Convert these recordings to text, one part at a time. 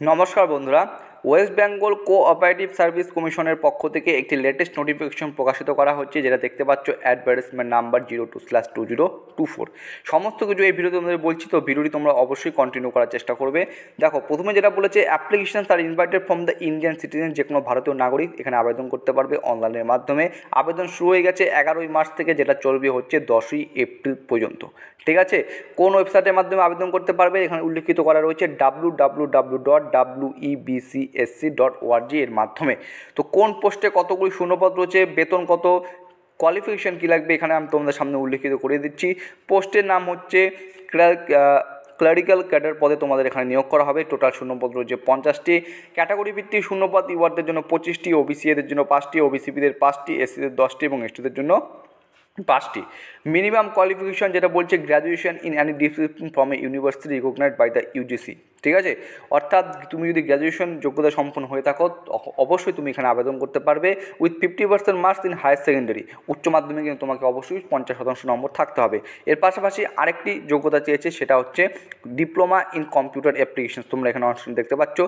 নমস্কার বন্ধুরা, West Bengal cooperative service কমিশনের পক্ষ থেকে একটি লেটেস্ট নোটিফিকেশন প্রকাশিত করা হচ্ছে, যেটা দেখতে পাচ্ছ অ্যাডভার্টাইজমেন্ট নাম্বার 02/2024। সমস্ত কিছু এই ভিডিওতে তোমাদের বলছি, তো ভিডিওটি তোমরা অবশ্যই কন্টিনিউ করার চেষ্টা করবে। দেখো, প্রথমে যেটা বলেছে, applications are invited from the Indian citizen, যে কোনো ভারতীয় নাগরিক এখানে আবেদন করতে পারবে অনলাইনের মাধ্যমে। আবেদন শুরু হয়ে গেছে 11ই মার্চ থেকে, যেটা চলবে হচ্ছে 10ই এপ্রিল পর্যন্ত। ঠিক আছে, কোন ওয়েবসাইটের মাধ্যমে আবেদন করতে পারবে এখানে উল্লেখিত করা রয়েছে www.webcsc.org এর মাধ্যমে। তো কোন পোস্টে কতগুলি শূন্যপদ রয়েছে, বেতন কত, কোয়ালিফিকেশান কী লাগবে এখানে আমি তোমাদের সামনে উল্লেখিত করে দিচ্ছি। পোস্টের নাম হচ্ছে ক্লারিক্যাল ক্যাডার পদে তোমাদের এখানে নিয়োগ করা হবে। টোটাল শূন্যপদ রয়েছে 50টি। ক্যাটাগরি ভিত্তিক শূন্যপদ, ইউআরদের জন্য 25টি, ওবিসি এদের জন্য 5টি, ওবিসিবিদের 5টি, এসসিদের 10টি এবং এসটিদের জন্য 5টি। মিনিমাম কোয়ালিফিকেশন যেটা বলছে, graduation in any discipline from a university recognised by the UGC. ঠিক আছে, অর্থাৎ তুমি যদি গ্র্যাজুয়েশন যোগ্যতা সম্পন্ন হয়ে থাকো অবশ্যই তুমি এখানে আবেদন করতে পারবে। With 50% marks in higher secondary, উচ্চ মাধ্যমিকে তোমাকে অবশ্যই 50% নম্বর থাকতে হবে। এর পাশাপাশি আরেকটি যোগ্যতা চেয়েছে, সেটা হচ্ছে ডিপ্লোমা ইন কম্পিউটার অ্যাপ্লিকেশনস। তোমরা এখানে অপশন দেখতে পাচ্ছ,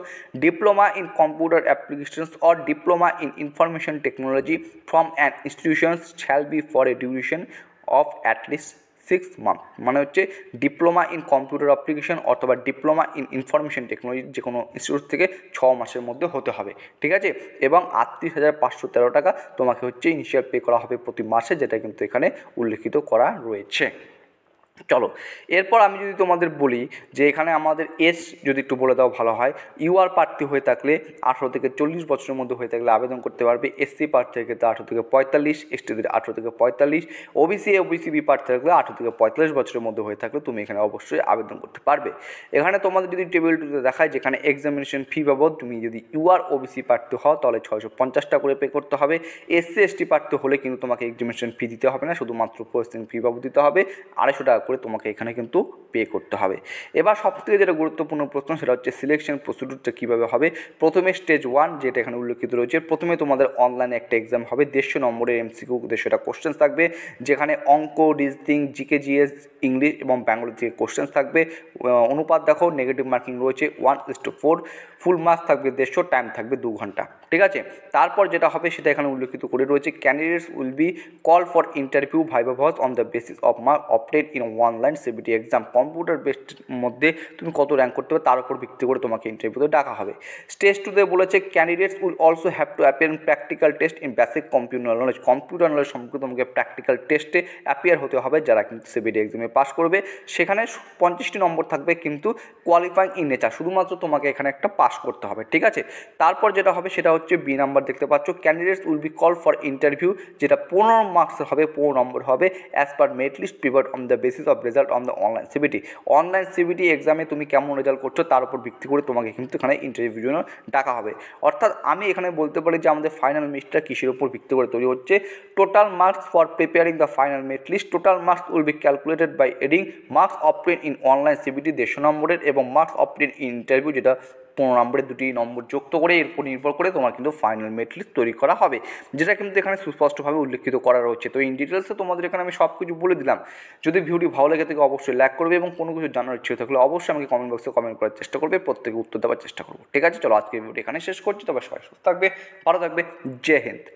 diploma in computer applications or diploma in information technology from an institutions shall be for a duration of at least 6 month. মানে হচ্ছে ডিপ্লোমা ইন কম্পিউটার অ্যাপ্লিকেশন অথবা ডিপ্লোমা ইন ইনফরমেশন টেকনোলজি যে কোনো institute থেকে 6 মাসের মধ্যে হতে হবে। ঠিক আছে, এবং 38,513 টাকা তোমাকে হচ্ছে ইনিশিয়াল পে করা হবে প্রতি মাসে, যেটা কিন্তু এখানে উল্লেখিত করা রয়েছে। চলো, এরপর আমি যদি তোমাদের বলি যে এখানে আমাদের এজ যদি একটু বলে দাও ভালো হয়। ইউআর প্রার্থী হয়ে থাকলে 18 থেকে 40 বছরের মধ্যে হয়ে থাকলে আবেদন করতে পারবে। এসসি প্রার্থী থেকে 18 থেকে 45, এসটিদের 18 থেকে 45, ওবিসিবি প্রার্থী থাকলে 18 থেকে 45 বছরের মধ্যে হয়ে থাকলে তুমি এখানে অবশ্যই আবেদন করতে পারবে। এখানে তোমাদের যদি টেবিলটিতে দেখায়, যেখানে এক্সামিনেশন ফি বাবদ তুমি যদি ইউআর ওবিসি প্রার্থী হও তাহলে 650 টাকা করে পে করতে হবে। এসসি এসটি প্রার্থী হলে কিন্তু তোমাকে এক্সামিনেশন ফি দিতে হবে না, শুধুমাত্র প্রসেসিং ফি বাবদ দিতে হবে 250 টাকা করে তোমাকে এখানে কিন্তু পে করতে হবে। এবার সবথেকে যেটা গুরুত্বপূর্ণ প্রশ্ন, সেটা হচ্ছে সিলেকশন প্রসিডিউরটা কীভাবে হবে। প্রথমে স্টেজ 1 যেটা এখানে উল্লেখিত রয়েছে, প্রথমে তোমাদের অনলাইনে একটা এক্সাম হবে, 150 নম্বরের এমসিকিউ 150টা কোশ্চেন্স থাকবে, যেখানে অঙ্ক, রিজনিং, জিকে, জিএস, ইংলিশ এবং বেঙ্গলি থেকে কোশ্চেন্স থাকবে। অনুপাত দেখো, নেগেটিভ মার্কিং রয়েছে 1:4, ফুল মার্কস থাকবে 150, টাইম থাকবে 2 ঘন্টা। ঠিক আছে, তারপর যেটা হবে সেটা এখানে উল্লেখিত করে রয়েছে, candidates will be call for interview viva voice on the basis of mark obtained in online CBT exam. Computer based মধ্যে তুমি কত র্যাঙ্ক করতে হবে তার উপর ভিত্তি করে তোমাকে ইন্টারভিউতে ডাকা হবে। স্টেজ 2তে বলেছে, candidates will also have to appear in practical test in basic computer knowledge. Computer knowledge সম্পর্কে তোমাকে প্র্যাকটিক্যাল টেস্টে অ্যাপিয়ার হতে হবে, যারা কিন্তু সিবিটি এক্সামে পাস করবে। সেখানে 50টি নম্বর থাকবে, কিন্তু কোয়ালিফাইং ইন নেচার, শুধুমাত্র তোমাকে এখানে একটা পাস করতে হবে। ঠিক আছে, তারপর যেটা হবে সেটা হচ্ছে বি নাম্বার দেখতে পাচ্ছ, candidates will be call for interview, যেটা 15 মার্কসের হবে, 15 নম্বর হবে, as per merit list prepared on the basis of result on the online CBT. Online CBT এক্সামে তুমি কেমন রেজাল্ট করছো তার উপর ভিত্তি করে তোমাকে কিন্তু এখানে ইন্টারভিউর জন্য ডাকা হবে। অর্থাৎ আমি এখানে বলতে পারি যে আমাদের ফাইনাল মেরিটটা কিসের উপর ভিত্তি করে তৈরি হচ্ছে, total marks for preparing the final merit list. Total marks will be calculated by adding marks obtained in online CBT 150 নম্বরের এবং মার্কস অবটেইনড ইন ইন্টারভিউ, যেটা 15 নম্বরের 2টি নম্বর যুক্ত করে এরপর নির্ভর করে তোমার কিন্তু ফাইনাল মেরিট লিস্ট তৈরি করা হবে, যেটা কিন্তু এখানে সুস্পষ্টভাবে উল্লেখিত করা রয়েছে। তো ইন ডিটেলসে তোমাদের এখানে আমি সব কিছু বলে দিলাম। যদি ভিডিওটি ভালো লেগে থাকে অবশ্যই লাইক করবে এবং কোনো কিছু জানার ইচ্ছে থাকলে অবশ্যই আমাকে কমেন্ট বক্সে কমেন্ট করার চেষ্টা করবে, প্রত্যেকে উত্তর দেওয়ার চেষ্টা করবো। ঠিক আছে, চলো আজকে ভিডিওটি এখানে শেষ করছি। তবে সবাই সুস্থ থাকবে, ভালো থাকবে, জয় হিন্দ।